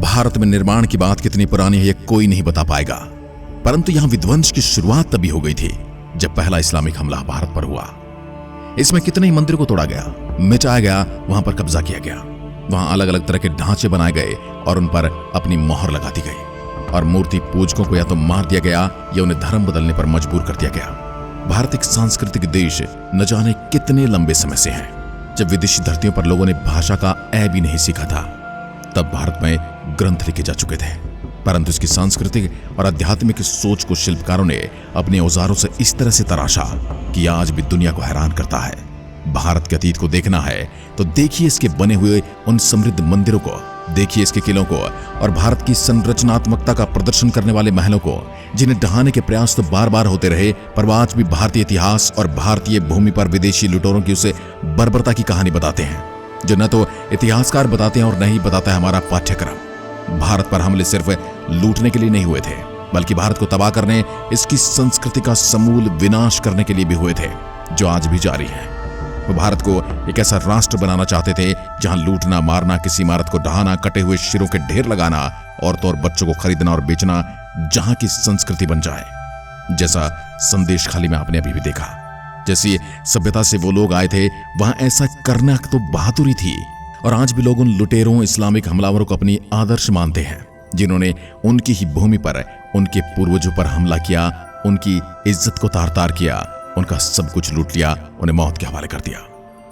भारत में निर्माण की बात कितनी पुरानी है यह कोई नहीं बता पाएगा, परंतु यहां विध्वंस की शुरुआत तभी हो गई थी जब पहला इस्लामिक हमला भारत पर हुआ। इसमें कितने ही मंदिरों को तोड़ा गया, मिटाया गया, वहां पर कब्जा किया गया। वहां अलग अलग तरह के ढांचे बनाए गए और उन पर अपनी मोहर लगा दी गई और मूर्ति पूजकों को या तो मार दिया गया या उन्हें धर्म बदलने पर मजबूर कर दिया गया। भारत एक सांस्कृतिक देश न जाने कितने लंबे समय से है। जब विदेशी धरतियों पर लोगों ने भाषा का ए भी नहीं सीखा था, तब भारत में ग्रंथ लिखे जा चुके थे, परंतु इसकी सांस्कृतिक और आध्यात्मिक सोच को शिल्पकारों ने अपने औजारों से इस तरह से तराशा कि आज भी दुनिया को हैरान करता है। भारत के अतीत को देखना है तो देखिए इसके बने हुए उन समृद्ध मंदिरों को, देखिए इसके किलों को और भारत की संरचनात्मकता का प्रदर्शन करने वाले महलों को, जिन्हें ढहाने के प्रयास तो बार बार होते रहे, पर आज भी भारतीय इतिहास और भारतीय भूमि पर विदेशी लुटेरों की उसे बर्बरता की कहानी बताते हैं, जो न तो इतिहासकार बताते हैं और न ही बताता है हमारा पाठ्यक्रम। भारत पर हमले सिर्फ लूटने के लिए नहीं हुए थे, बल्कि भारत को तबाह करने, इसकी संस्कृति का समूल विनाश करने के लिए भी हुए थे, जो आज भी जारी है। वो भारत को एक ऐसा राष्ट्र बनाना चाहते थे जहां लूटना, मारना, किसी इमारत को ढहाना, कटे हुए शिरों के ढेर लगाना, औरतों और बच्चों को खरीदना और बेचना जहां की संस्कृति बन जाए। जैसा संदेश खाली में आपने अभी भी देखा, जैसी सभ्यता से वो लोग आए थे, वहां ऐसा करना तो बहादुरी थी। और आज भी लोग उन लुटेरों, इस्लामिक हमलावरों को अपनी आदर्श मानते हैं, जिन्होंने उनकी ही भूमि पर, उनके पूर्वजों पर हमला किया, उनकी इज्जत को तार तार किया, उनका सब कुछ लूट लिया, उन्हें मौत के हवाले कर दिया।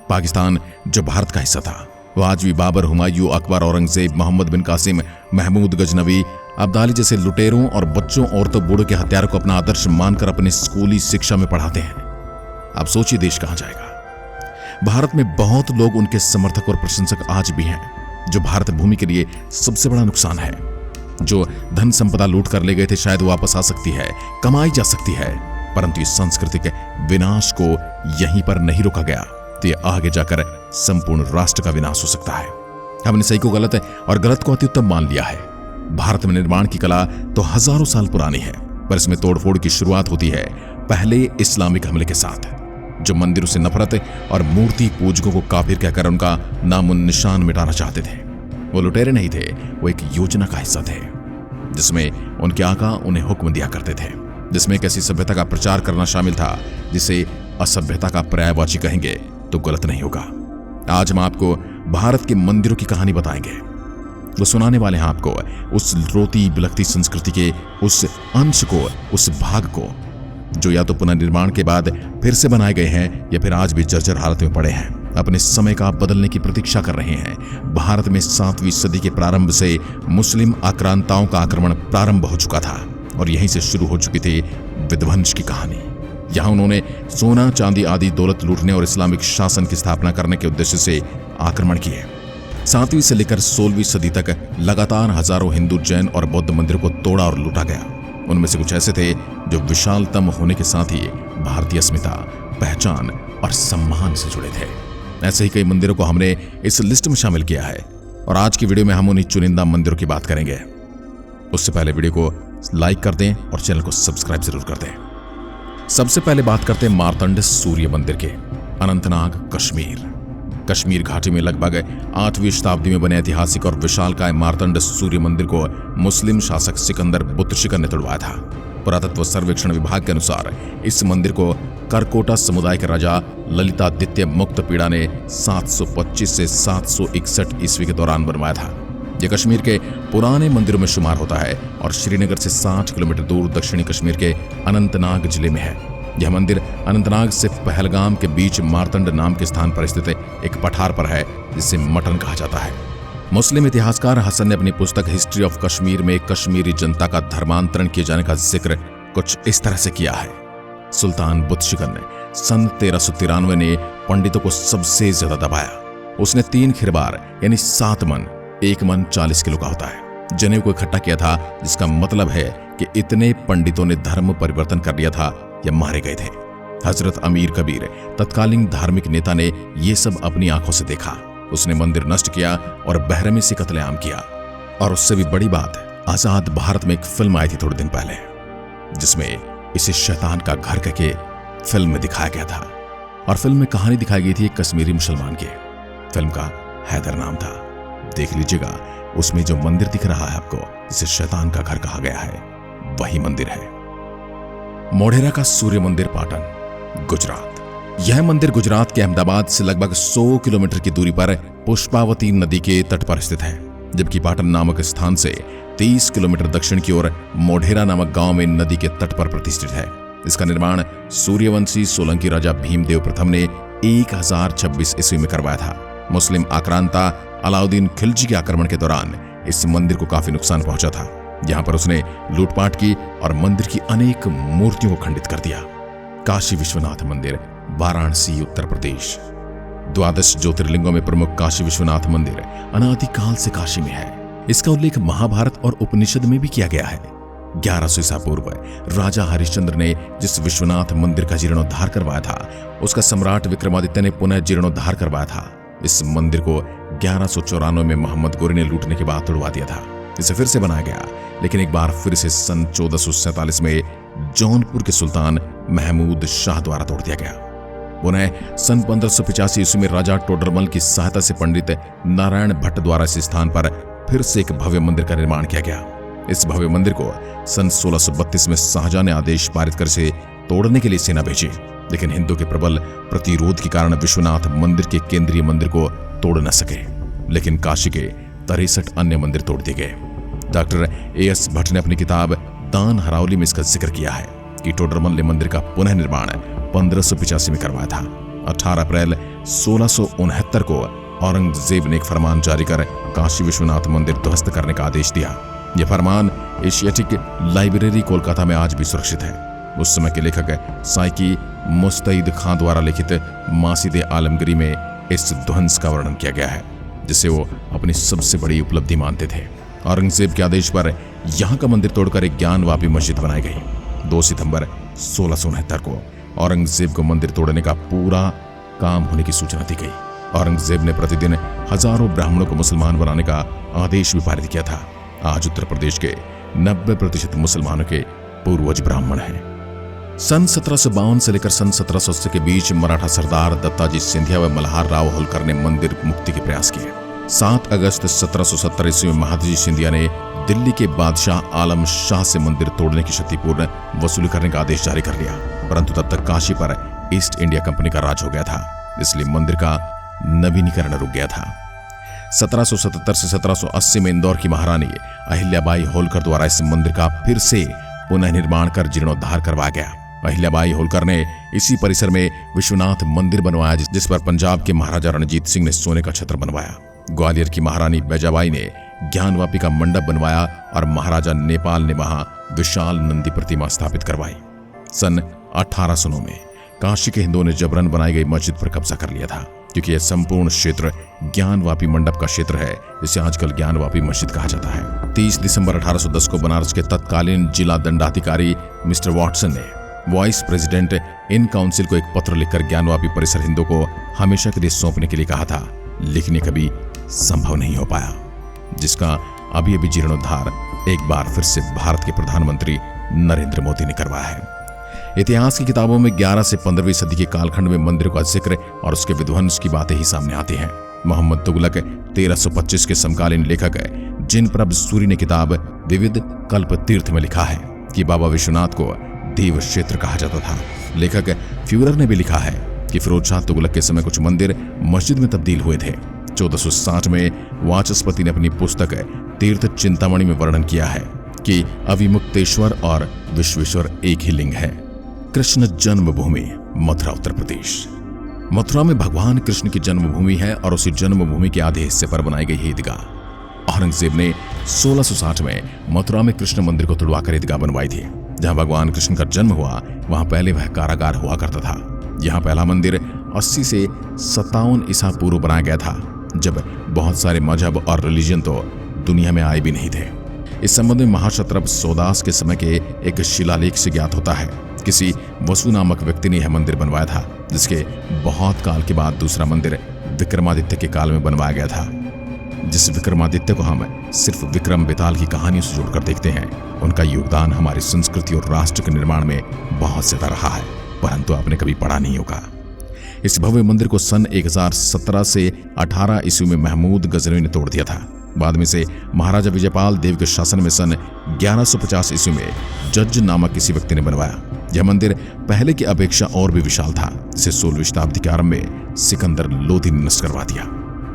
पाकिस्तान जो भारत का हिस्सा था, वो आज भी बाबर, हुमायूं, अकबर, औरंगजेब, मोहम्मद बिन कासिम, महमूद गजनवी, अब्दाली जैसे लुटेरों और बच्चों, औरतों, बूढ़ों के हत्यारों को अपना आदर्श मानकर अपनी स्कूली शिक्षा में पढ़ाते हैं। आप सोचिए देश कहां जाएगा। भारत में बहुत लोग उनके समर्थक और प्रशंसक आज भी हैं, जो भारत भूमि के लिए सबसे बड़ा नुकसान है। जो धन संपदा लूट कर ले गए थे, शायद वापस आ सकती है, कमाई जा सकती है, परंतु इस सांस्कृतिक विनाश को यहीं पर नहीं रोका गया तो ये आगे जाकर संपूर्ण राष्ट्र का विनाश हो सकता है। हमने सही को गलत और गलत को अत्युत्तम मान लिया है। भारत में निर्माण की कला तो हजारों साल पुरानी है, पर इसमें तोड़फोड़ की शुरुआत होती है पहले इस्लामिक हमले के साथ, जो मंदिरों से नफरत और मूर्ति पूजकों को काफिर कहकर उनका नामो निशान मिटाना चाहते थे। वो लुटेरे नहीं थे, वो एक योजना का हिस्सा थे, जिसमें उनके आका उन्हें हुक्म दिया करते थे, जिसमें एक ऐसी सभ्यता का प्रचार करना शामिल था जिसे असभ्यता का पर्यायवाची कहेंगे तो गलत नहीं होगा। आज हम आपको भारत के मंदिरों की कहानी बताएंगे। वो सुनाने वाले हैं आपको उस रोती बिलखती संस्कृति के उस अंश को, उस भाग को, जो या तो पुनर्निर्माण के बाद फिर से बनाए गए हैं या फिर आज भी जर्जर हालत में पड़े हैं, अपने समय का बदलने की प्रतीक्षा कर रहे हैं। भारत में 7वीं सदी के प्रारंभ से मुस्लिम आक्रांताओं का आक्रमण प्रारंभ हो चुका था और यहीं से शुरू हो चुकी थी विध्वंस की कहानी। यहां उन्होंने सोना, चांदी आदि दौलत लूटने और इस्लामिक शासन की स्थापना करने के उद्देश्य से आक्रमण किए। 7वीं से लेकर 16वीं सदी तक लगातार हजारों हिंदू, जैन और बौद्ध मंदिरों को तोड़ा और लूटा गया। उनमें से कुछ ऐसे थे जो विशालतम होने के साथ ही भारतीय अस्मिता, पहचान और सम्मान से जुड़े थे। ऐसे ही कई मंदिरों को हमने इस लिस्ट में शामिल किया है और आज की वीडियो में हम उन्हीं चुनिंदा मंदिरों की बात करेंगे। उससे पहले वीडियो को लाइक कर दें और चैनल को सब्सक्राइब जरूर कर दें। सबसे पहले बात करते हैं मार्तंड सूर्य मंदिर के, अनंतनाग, कश्मीर। कश्मीर घाटी में लगभग 8वीं शताब्दी में बने ऐतिहासिक और विशालकाय मार्तंड सूर्य मंदिर को मुस्लिम शासक सिकंदर बुतशिकर ने तुड़वाया था। पुरातत्व सर्वेक्षण विभाग के अनुसार इस मंदिर को करकोटा समुदाय के राजा ललितादित्य मुक्तपीड़ा ने 725 से 761 ईस्वी के दौरान बनवाया था। यह कश्मीर के पुराने मंदिरों में शुमार होता है और श्रीनगर से 60 किलोमीटर दूर दक्षिणी कश्मीर के अनंतनाग जिले में है। यह मंदिर अनंतनाग से पहलगाम के बीच मार्तंड नाम के स्थान पर स्थित एक पठार पर है, जिसे मटन कहा जाता है। मुस्लिम इतिहासकार हसन ने अपनी पुस्तक हिस्ट्री ऑफ कश्मीर में कश्मीरी जनता का धर्मांतरण किए जाने का जिक्र कुछ इस तरह से किया है। सुल्तान बुतशिकर ने सन 1393 ने पंडितों को सबसे ज्यादा दबाया। उसने 3 खिरबार यानी 7 मन, 1 मन 40 किलो का होता है, जनेऊ को इकट्ठा किया था, जिसका मतलब है कि इतने पंडितों ने धर्म परिवर्तन कर लिया था या मारे गए थे। हजरत अमीर कबीर, तत्कालीन धार्मिक नेता, ने यह सब अपनी आंखों से देखा। उसने मंदिर नष्ट किया और बेरहमी से कत्लेआम किया। और उससे भी बड़ी बात, आजाद भारत में एक फिल्म आई थी थोड़े दिन पहले, जिसमें इसे शैतान का घर करके फिल्म में दिखाया गया था। और फिल्म में कहानी दिखाई गई थी एक कश्मीरी मुसलमान की। फिल्म का हैदर नाम था। देख लीजिएगा, उसमें जो मंदिर दिख रहा है आपको, जिसे शैतान का घर कहा गया है, वही मंदिर है मोढेरा का सूर्य मंदिर, पाटन, गुजरात। यह मंदिर गुजरात के अहमदाबाद से लगभग 100 किलोमीटर की दूरी पर पुष्पावती नदी के तट पर स्थित है, जबकि पाटन नामक स्थान से 30 किलोमीटर दक्षिण की ओर मोढेरा नामक गांव में नदी के तट पर प्रतिष्ठित है। इसका निर्माण सूर्यवंशी सोलंकी राजा भीमदेव प्रथम ने 1026 ईस्वी में करवाया था। मुस्लिम आक्रांता अलाउद्दीन खिलजी के आक्रमण के दौरान इस मंदिर को काफी नुकसान पहुंचा था। यहां पर उसने लूटपाट की और मंदिर की अनेक मूर्तियों को खंडित कर दिया। काशी विश्वनाथ मंदिर, वाराणसी, उत्तर प्रदेश। 12 ज्योतिर्लिंगों में प्रमुख काशी विश्वनाथ मंदिर अनादिकाल से काशी में है। इसका उल्लेख महाभारत और उपनिषद में भी किया गया है। 1100 ईसा पूर्व राजा हरिश्चंद्र ने जिस विश्वनाथ मंदिर का जीर्णोद्धार करवाया था, उसका सम्राट विक्रमादित्य ने पुनः जीर्णोद्धार करवाया था। इस मंदिर को 1194 में मोहम्मद गोरी ने लूटने के बाद तोड़वा दिया था। इसे फिर से बनाया गया, लेकिन एक बार फिर से सन 1447 में जौनपुर के सुल्तान महमूद शाह द्वारा तोड़ दिया गया। पुनः सन 1585 ईस्वी में राजा टोडरमल की सहायता से पंडित नारायण भट्ट द्वारा इस स्थान पर फिर से एक भव्य मंदिर का निर्माण किया गया। इस भव्य मंदिर को सन 1632 में शाहजहां ने आदेश पारित कर इसे तोड़ने के लिए सेना भेजी, लेकिन हिंदू के प्रबल प्रतिरोध के कारण विश्वनाथ मंदिर के केंद्रीय मंदिर को तोड़ न सके, लेकिन काशी के 63 अन्य मंदिर तोड़ दिए गए। Doctor A.S. भट्ट ने अपनी किताब दान हरावली में इसका जिक्र किया है कि टोडरमल ने मंदिर का पुनः निर्माण 1585 में करवाया था। 18 अप्रैल 1669 को औरंगजेब ने एक फरमान जारी कर काशी विश्वनाथ मंदिर ध्वस्त करने का आदेश दिया। यह फरमान एशियाटिक लाइब्रेरी कोलकाता में आज भी सुरक्षित है। उस समय के लेखक साइकी मुस्तईद खां द्वारा लिखित मासिदे आलमगिरी में इस ध्वंस का वर्णन किया गया है, जिसे वो अपनी सबसे बड़ी उपलब्धि मानते थे। औरंगजेब के आदेश पर यहां का मंदिर तोड़कर एक ज्ञानवापी मस्जिद बनाई गई। 2 सितंबर 1669 को औरंगजेब को मंदिर तोड़ने का पूरा काम होने की सूचना दी गई। औरंगजेब ने प्रतिदिन हजारों ब्राह्मणों को मुसलमान बनाने का आदेश भी पारित किया था। आज उत्तर प्रदेश के 90% मुसलमानों के पूर्वज ब्राह्मण हैं। सन 1752 से लेकर सन 1780 के बीच मराठा सरदार दत्ताजी सिंधिया व मल्हार राव होलकर ने मंदिर मुक्ति के प्रयास किए। 7 अगस्त 1770 ईस्वी में महादजी सिंधिया ने दिल्ली के बादशाह आलम शाह से मंदिर तोड़ने की क्षतिपूर्ण वसूली करने का आदेश जारी कर लिया, परंतु तब तक काशी पर ईस्ट इंडिया कंपनी का राज हो गया था, इसलिए मंदिर का नवीनीकरण रुक गया था। 1777 से 1780 में इंदौर की महारानी अहिल्याबाई होलकर द्वारा इस मंदिर का फिर से पुनः निर्माण कर जीर्णोद्धार करवाया गया। अहिल्याबाई होलकर ने इसी परिसर में विश्वनाथ मंदिर बनवाया, जिस पर पंजाब के महाराजा रणजीत सिंह ने सोने का छत्र बनवाया। ग्वालियर की महारानी बैजाबाई ने ज्ञानवापी का मंडप बनवाया और महाराजा नेपाल ने वहां विशाल नंदी प्रतिमा स्थापित करवाई। सन 1809 में काशी के हिंदुओं ने जबरन बनाई गई मस्जिद पर कब्जा कर लिया था, क्योंकि यह संपूर्ण क्षेत्र ज्ञानवापी मंडप का क्षेत्र है, जिसे आजकल ज्ञानवापी मस्जिद कहा जाता है। 30 दिसंबर 1810 को बनारस के तत्कालीन जिला दंडाधिकारी मिस्टर वॉटसन ने वाइस प्रेसिडेंट इन काउंसिल को एक पत्र लिखकर ज्ञानवापी परिसर हिंदुओं को हमेशा के लिए सौंपने के लिए कहा था, लेकिन ये कभी संभव नहीं हो पाया, जिसका अभी अभी जीर्णोद्धार एक बार फिर से भारत के प्रधानमंत्री नरेंद्र मोदी ने करवाया है। इतिहास की किताबों में 11 से 15वीं सदी के कालखंड में मंदिर का जिक्र और उसके विध्वंस की बातें ही सामने आती हैं। मोहम्मद तुगलक 1325 के समकालीन लेखक जिनप्रभ सूरी ने किताब विविध कल्प तीर्थ में लिखा है कि बाबा विश्वनाथ को देव क्षेत्र कहा जाता था। लेखक फ्यूरर ने भी लिखा है कि फिरोज शाह तुगलक के समय कुछ मंदिर मस्जिद में तब्दील हुए थे। 1460 में वाचस्पति ने अपनी पुस्तक तीर्थ चिंतामणि में वर्णन किया है कि अविमुक्तेश्वर और विश्वेश्वर एक ही लिंग है। कृष्ण जन्मभूमि मथुरा, उत्तर प्रदेश। मथुरा में भगवान कृष्ण की जन्मभूमि है और उसी जन्मभूमि के आधे हिस्से पर बनाई गई ईदगाह। औरंगजेब ने 1660 में मथुरा में कृष्ण मंदिर को तुड़वाकर ईदगाह बनवाई थी। जहां भगवान कृष्ण का जन्म हुआ, वहां पहले वह कारागार हुआ करता था। यहां पहला मंदिर 80 से 57 ईसा पूर्व बनाया गया था, जब बहुत सारे मजहब और रिलीजन तो दुनिया में आए भी नहीं थे। इस संबंध में महाक्षत्रप सौदास के समय के एक शिलालेख से ज्ञात होता है। किसी वसु नामक व्यक्ति ने यह मंदिर बनवाया था, जिसके बहुत काल के बाद दूसरा मंदिर विक्रमादित्य के काल में बनवाया गया था। जिस विक्रमादित्य को हम सिर्फ विक्रम बेताल की कहानियों से जोड़कर देखते हैं, उनका योगदान हमारी संस्कृति और राष्ट्र के निर्माण में बहुत ज्यादा रहा है, परंतु आपने कभी पढ़ा नहीं होगा। इस भव्य मंदिर को सन 1017 से 18 ईस्वी में महमूद गजनवी ने तोड़ दिया था। बाद में से महाराजा विजयपाल देव के शासन में सन 1150 ईस्वी में जज नामक किसी व्यक्ति ने बनवाया। यह मंदिर पहले की अपेक्षा और भी विशाल था, जिसे 16वीं शताब्दी के आरंभ में सिकंदर लोधी ने नष्ट करवा दिया।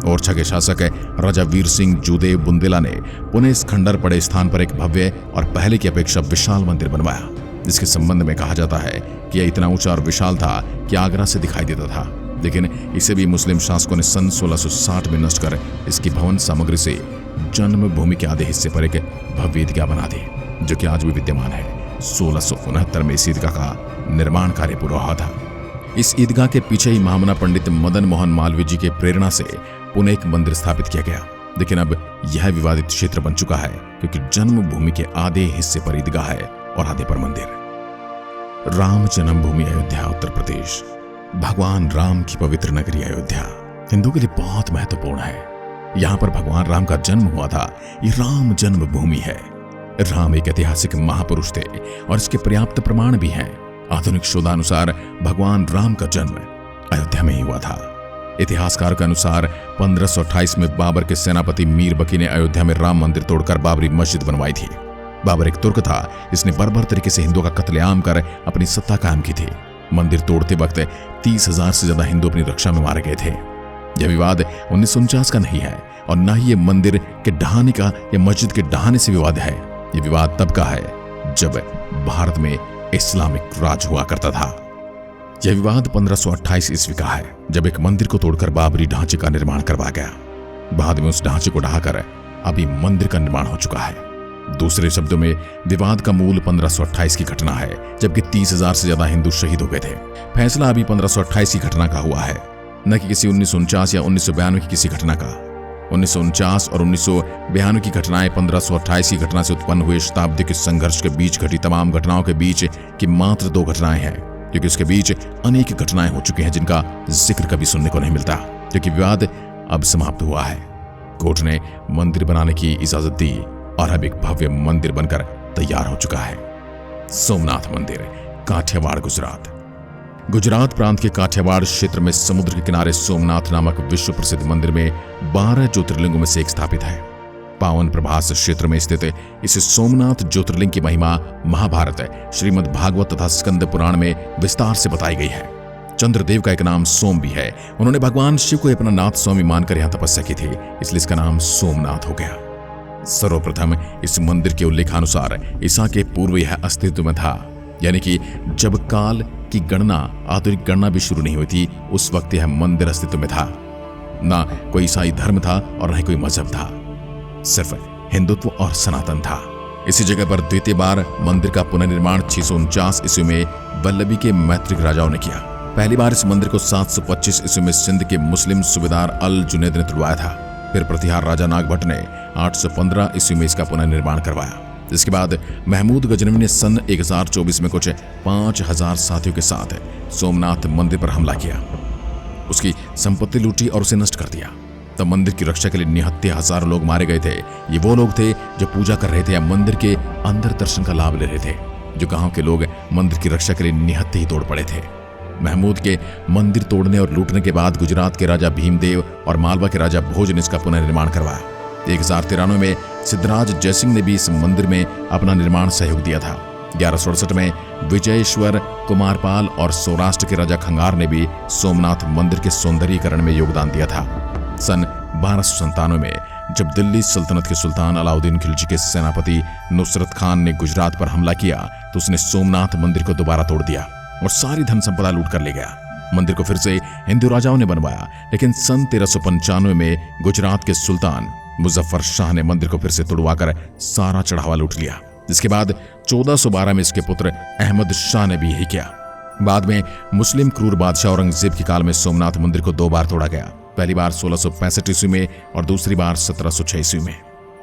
ओरछा के शासक राजा वीर सिंह जूदेव बुंदेला ने पुनः इस खंडर पड़े स्थान पर एक भव्य और पहले की अपेक्षा विशाल मंदिर बनवाया, जिसके संबंध में कहा जाता है कि यह इतना ऊंचा और विशाल था कि आगरा से दिखाई देता था। लेकिन इसे भी मुस्लिम शासकों ने सन 1660 में नष्ट कर इसकी भवन सामग्री से जन्मभूमि के आधे हिस्से पर एक भव्य ईदगाह बना दी, जो कि आज भी विद्यमान है। 1669 में इस ईदगाह का निर्माण कार्य पूरा हुआ था। इस ईदगाह के पीछे ही महामना पंडित मदन मोहन मालवीय जी के प्रेरणा से पुनः एक मंदिर स्थापित किया गया। लेकिन अब यह विवादित क्षेत्र बन चुका है, क्योंकि जन्मभूमि के आधे हिस्से पर ईदगाह है और आधे पर मंदिर। राम जन्मभूमि अयोध्या, उत्तर प्रदेश। भगवान राम की पवित्र नगरी अयोध्या हिंदुओं के लिए बहुत महत्वपूर्ण है। यहाँ पर भगवान राम का जन्म हुआ था। ये राम जन्मभूमि है। राम एक ऐतिहासिक महापुरुष थे और इसके पर्याप्त प्रमाण भी हैं। आधुनिक शोधानुसार भगवान राम का जन्म अयोध्या में ही हुआ था। इतिहासकार के अनुसार 1528 में बाबर के सेनापति मीर बकी ने अयोध्या में राम मंदिर तोड़कर बाबरी मस्जिद बनवाई थी। बाबर एक तुर्क था, इसने बर्बर तरीके से हिंदुओं का कत्लेआम कर अपनी सत्ता कायम की थी। मंदिर तोड़ते वक्त 30,000 से ज्यादा हिंदू अपनी रक्षा में मारे गए थे। यह विवाद 1949 का नहीं है और न ही ये मंदिर के ढहाने का या मस्जिद के ढहाने से विवाद है। यह विवाद तब का है जब भारत में इस्लामिक राज हुआ करता था। यह विवाद 1528 ईस्वी का है, जब एक मंदिर को तोड़कर बाबरी ढांचे का निर्माण करवाया गया। बाद में उस ढांचे को ढहाकर अभी मंदिर का निर्माण हो चुका है। दूसरे शब्दों में विवाद का मूल 1528 की घटना है, जबकि 30,000 से ज्यादा हिंदू शहीद हो गए थे। फैसला अभी 1528 की घटना का हुआ है, न कि किसी 1949 या 1992 की किसी घटना का। 1949 और 1992 की घटनाएं 1528 की घटना से उत्पन्न हुए शताब्दी के संघर्ष के बीच घटी तमाम घटनाओं के बीच की मात्र 2 घटनाएं हैं, क्योंकि उसके बीच अनेक घटनाएं हो चुकी हैं जिनका जिक्र कभी सुनने को नहीं मिलता, क्योंकि विवाद अब समाप्त हुआ है। कोर्ट ने मंदिर बनाने की इजाजत दी और अब एक भव्य मंदिर बनकर तैयार हो चुका है। सोमनाथ मंदिर, काठियावाड़, गुजरात। गुजरात प्रांत के काठियावाड़ क्षेत्र में समुद्र के किनारे सोमनाथ नामक विश्व प्रसिद्ध मंदिर में 12 ज्योतिर्लिंगों में से एक स्थापित है। पावन प्रभास क्षेत्र में स्थित इस सोमनाथ ज्योतिर्लिंग की महिमा महाभारत, श्रीमद् भागवत तथा स्कंद पुराण में विस्तार से बताई गई है। चंद्रदेव का एक नाम सोम भी है। उन्होंने भगवान शिव को अपना नाथ स्वामी मानकर यहां तपस्या की थी, इसलिए इसका नाम सोमनाथ हो गया। सर्वप्रथम इस मंदिर के उल्लेखानुसार ईसा के पूर्व यह अस्तित्व में था, यानी कि जब काल की गणना, आधुनिक गणना भी शुरू नहीं हुई थी, उस वक्त यह मंदिर अस्तित्व में था। ना कोई ईसाई धर्म था और न ही कोई मजहब था, सिर्फ हिंदुत्व और सनातन था। इसी जगह पर द्वितीय बार मंदिर का पुनर्निर्माण 649 ईस्वी में वल्लभी के मैत्रिक राजाओं ने किया। पहली बार इस मंदिर को 725 ईस्वी में सिंध के मुस्लिम सूबेदार अल जुनैद ने तुड़वाया था। फिर प्रतिहार राजा नागभट्ट ने 815 ईस्वी में इसका पुनर्निर्माण करवाया। इसके बाद महमूद गजनवी ने सन 1024 में कुछ 5000 साथियों के साथ सोमनाथ मंदिर पर हमला किया, उसकी संपत्ति लूटी और उसे नष्ट कर दिया। तब मंदिर की रक्षा के लिए निहत्थे हजारों लोग मारे गए थे। ये वो लोग थे जो पूजा कर रहे थे या मंदिर के अंदर दर्शन का लाभ ले रहे थे। जो गांव के लोग मंदिर की रक्षा के लिए निहत्थे ही तोड़ पड़े थे। महमूद के मंदिर तोड़ने और लूटने के बाद गुजरात के राजा भीमदेव और मालवा के राजा भोज ने इसका पुनर्निर्माण करवाया। 1093 में सिद्धराज जयसिंह ने भी इस मंदिर में अपना निर्माण सहयोग दिया था। 1167 में विजयेश्वर कुमारपाल और सौराष्ट्र के राजा खंगार ने भी सोमनाथ मंदिर के सौंदर्यीकरण में योगदान दिया था। सन 1297 में जब दिल्ली सल्तनत के सुल्तान अलाउद्दीन खिलजी के सेनापति नुसरत खान ने गुजरात पर हमला किया, तो उसने सोमनाथ मंदिर को दोबारा तोड़ दिया और सारी धन संपदा लूट कर ले गया। मंदिर को फिर से हिंदू राजाओं ने बनवाया, लेकिन सन 1395 में गुजरात के सुल्तान मुजफ्फर शाह ने मंदिर को फिर से तुड़वाकर सारा चढ़ावा लूट लिया। इसके बाद 1412 में इसके पुत्र अहमद शाह ने भी यही किया। बाद में मुस्लिम क्रूर बादशाह औरंगजेब के काल में सोमनाथ मंदिर को 2 बार तोड़ा गया। पहली बार 1665 ईस्वी में और दूसरी बार 1706 ईस्वी में।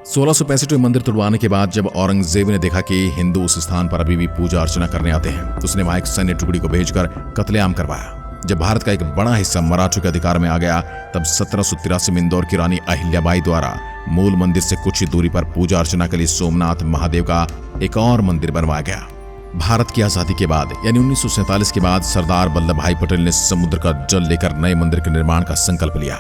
1665 में मंदिर तुड़वाने के बाद जब औरंगजेब ने देखा कि हिंदू उस स्थान पर अभी भी पूजा अर्चना करने आते हैं, तो उसने वहां एक सैन्य टुकड़ी को भेजकर कत्लेआम करवाया। जब भारत का एक बड़ा हिस्सा मराठों के अधिकार में आ गया, तब 1783 में इंदौर की रानी अहिल्याबाई द्वारा मूल मंदिर से कुछ ही दूरी पर पूजा अर्चना के लिए सोमनाथ महादेव का एक और मंदिर बनवाया गया। भारत की आजादी के बाद यानी 1947 के बाद सरदार वल्लभ भाई पटेल ने समुद्र का जल लेकर नए मंदिर के निर्माण का संकल्प लिया।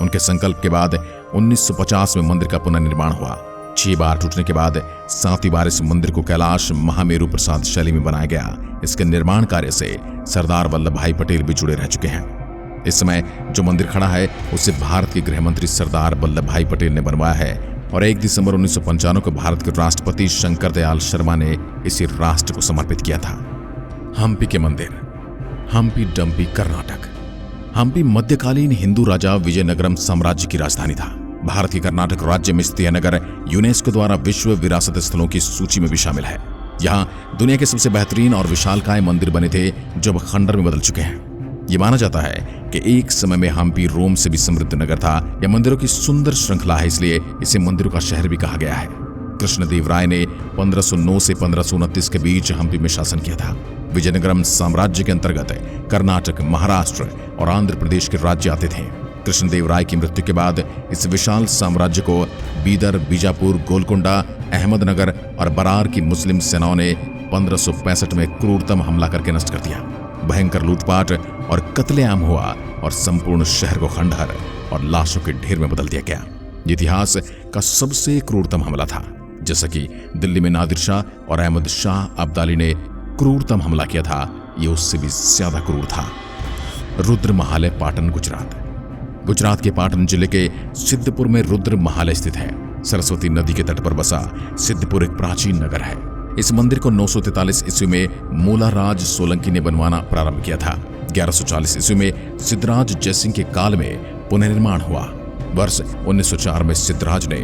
उनके संकल्प के बाद 1950 में मंदिर का पुनर्निर्माण हुआ। 6 बार टूटने के बाद 7वीं बार इस मंदिर को कैलाश महामेरु प्रसाद शैली में बनाया गया। इसके निर्माण कार्य से सरदार वल्लभ भाई पटेल भी जुड़े रह चुके हैं। इस समय जो मंदिर खड़ा है उसे भारत के गृह मंत्री सरदार वल्लभ भाई पटेल ने बनवाया है और 1 दिसंबर 1995 को भारत के राष्ट्रपति शंकर दयाल शर्मा ने इसे राष्ट्र को समर्पित किया था। हम्पी के मंदिर। हम्पी डम्पी कर्नाटक। हम्पी मध्यकालीन हिंदू राजा विजयनगरम साम्राज्य की राजधानी था। भारत के कर्नाटक राज्य में स्थित यह नगर यूनेस्को द्वारा विश्व विरासत स्थलों की सूची में भी शामिल है। यहाँ दुनिया के सबसे बेहतरीन और विशालकाय मंदिर बने थे जो अब खंडर में बदल चुके हैं। ये माना जाता है कि एक समय में हम्पी रोम से भी समृद्ध नगर था। यह मंदिरों की सुंदर श्रृंखला है, इसलिए इसे मंदिरों का शहर भी कहा गया है। कृष्णदेव राय ने 1509 से 1529 के बीच हम्पी में शासन किया था। विजयनगरम साम्राज्य के अंतर्गत कर्नाटक, महाराष्ट्र और आंध्र प्रदेश के राज्य आते थे। कृष्णदेव राय की मृत्यु के बाद इस विशाल साम्राज्य को बीदर, बीजापुर, गोलकोंडा, अहमदनगर और बरार की मुस्लिम सेनाओं ने 1565 में क्रूरतम हमला करके नष्ट कर दिया। भयंकर लूटपाट और कत्लेआम हुआ और संपूर्ण शहर को खंडहर और लाशों के ढेर में बदल दिया गया। इतिहास का सबसे क्रूरतम हमला था। जैसा कि दिल्ली में नादिर शाह और अहमद शाह अब्दाली ने क्रूरतम हमला किया था, यह उससे भी ज्यादा क्रूर था। रुद्र महालय, पाटन, गुजरात। गुजरात के पाटन जिले के सिद्धपुर में रुद्र महालय स्थित है। सरस्वती नदी के तट पर बसा सिद्धपुर एक प्राचीन नगर है। इस मंदिर को 943 ईस्वी में मूलाराज सोलंकी ने बनवाना प्रारंभ किया था। 1140 ईस्वी में सिद्धराज जयसिंह के काल में पुनर्निर्माण हुआ। वर्ष 1904 में सिद्धराज ने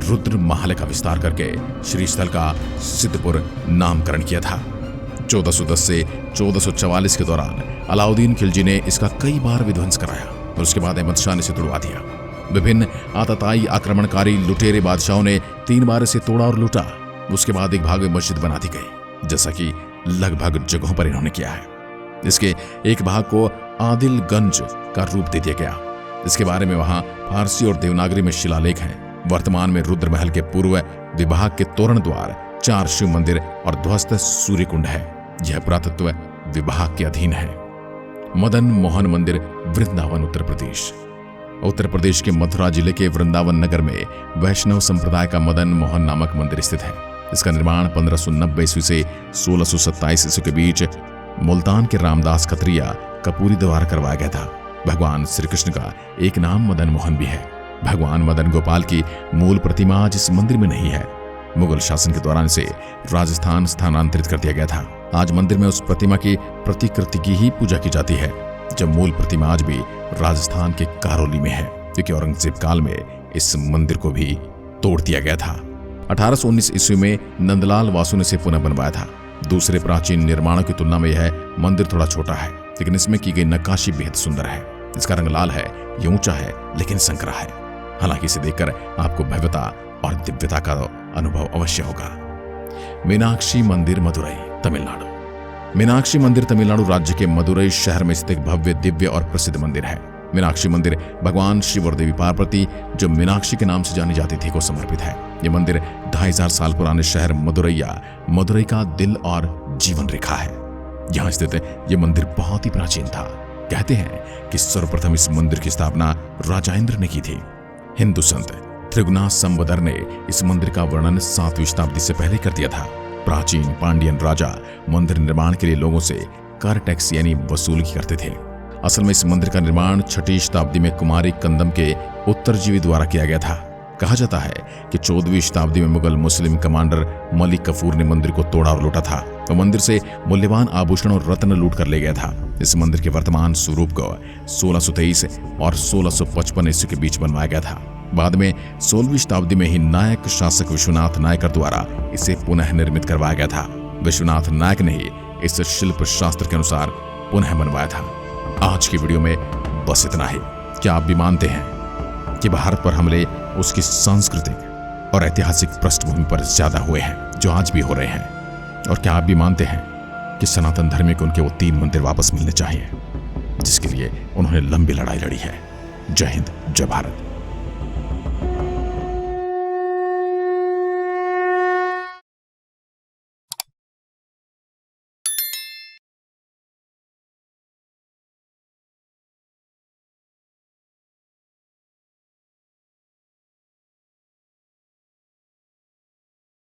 रुद्र महालय का विस्तार करके श्री स्थल का सिद्धपुर नामकरण किया था। 1410 से 1444 के दौरान अलाउद्दीन खिलजी ने इसका कई बार विध्वंस कराया और उसके बाद अहमद शाह ने इसे तोड़वा दिया। विभिन्न आतताई आक्रमणकारी लुटेरे बादशाहों ने 3 बार इसे तोड़ा और लूटा। उसके बाद एक भाग में मस्जिद बना दी गई, जैसा कि लगभग जगहों पर इन्होंने किया है। इसके एक भाग को आदिलगंज का रूप दे दिया गया। इसके बारे में वहां फारसी और देवनागरी में शिलालेख हैं। वर्तमान में रुद्र महल के पूर्व विभाग के तोरण द्वार, 4 शिव मंदिर और ध्वस्त सूर्य कुंड है। यह पुरातत्व विभाग के अधीन है। मदन मोहन मंदिर, वृंदावन, उत्तर प्रदेश। उत्तर प्रदेश के मथुरा जिले के वृंदावन नगर में वैष्णव संप्रदाय का मदन मोहन नामक मंदिर स्थित है। इसका निर्माण 1590 ईस्वी से 1627 ईस्वी के बीच मुल्तान के रामदास खत्रिया कपूरी द्वारा करवाया गया था। भगवान श्री कृष्ण का एक नाम मदन मोहन भी है। भगवान मदन गोपाल की मूल प्रतिमा आज इस मंदिर में नहीं है। मुगल शासन के दौरान इसे राजस्थान स्थानांतरित कर दिया गया था। आज मंदिर में उस प्रतिमा की प्रतिकृति की ही पूजा की जाती है, जब मूल प्रतिमा आज भी राजस्थान के करौली में है, क्योंकि औरंगजेब काल में इस मंदिर को भी तोड़ दिया गया था। 1819 ईस्वी में नंदलाल वासु ने इसे पुनः बनवाया था। दूसरे प्राचीन निर्माणों की तुलना में यह मंदिर थोड़ा छोटा है, लेकिन इसमें की गई नक्काशी बेहद सुंदर है। इसका रंग लाल है, ये ऊंचा है लेकिन संकरा है। हालांकि इसे देखकर आपको भव्यता और दिव्यता का अनुभव अवश्य होगा। मीनाक्षी मंदिर, मदुरई, तमिलनाडु। मीनाक्षी मंदिर तमिलनाडु राज्य के मदुरई शहर में स्थित एक भव्य, दिव्य और प्रसिद्ध मंदिर है। मीनाक्षी मंदिर भगवान शिव और देवी पार्वती, जो मीनाक्षी के नाम से जानी जाती थी, को समर्पित है। यह मंदिर 2500 साल पुराने शहर मदुरई का दिल और जीवन रेखा है। यहाँ स्थित यह मंदिर बहुत ही प्राचीन था। कहते हैं कि सर्वप्रथम इस मंदिर की स्थापना राजा इंद्र ने की थी। हिंदू संत त्रिगुना संवदर ने इस मंदिर का वर्णन 7वीं शताब्दी से पहले कर दिया था। प्राचीन पांड्यन राजा मंदिर निर्माण के लिए लोगों से कर टैक्स यानी वसूली करते थे। असल में इस मंदिर का निर्माण 6वीं शताब्दी में कुमारी कंदम के उत्तरजीवी द्वारा किया गया था। कहा जाता है कि 14वीं शताब्दी में मुगल मुस्लिम कमांडर मलिक कफूर ने मंदिर को तोड़ा और लूटा था। तो मंदिर से मूल्यवान आभूषण और रत्न लूट कर ले गया था। इस मंदिर के वर्तमान स्वरूप को 1623 और 1655 ईस्वी के बीच बनवाया गया था। बाद में 16वीं शताब्दी में ही नायक शासक विश्वनाथ नायकर द्वारा इसे पुनः निर्मित करवाया गया था। विश्वनाथ नायक ने ही इस शिल्प शास्त्र के अनुसार पुनः बनवाया था। आज की वीडियो में बस इतना ही। क्या आप भी मानते हैं कि भारत पर हमले उसकी सांस्कृतिक और ऐतिहासिक पृष्ठभूमि पर ज्यादा हुए हैं, जो आज भी हो रहे हैं? और क्या आप भी मानते हैं कि सनातन धर्म को उनके वो 3 मंदिर वापस मिलने चाहिए, जिसके लिए उन्होंने लंबी लड़ाई लड़ी है? जय हिंद, जय भारत।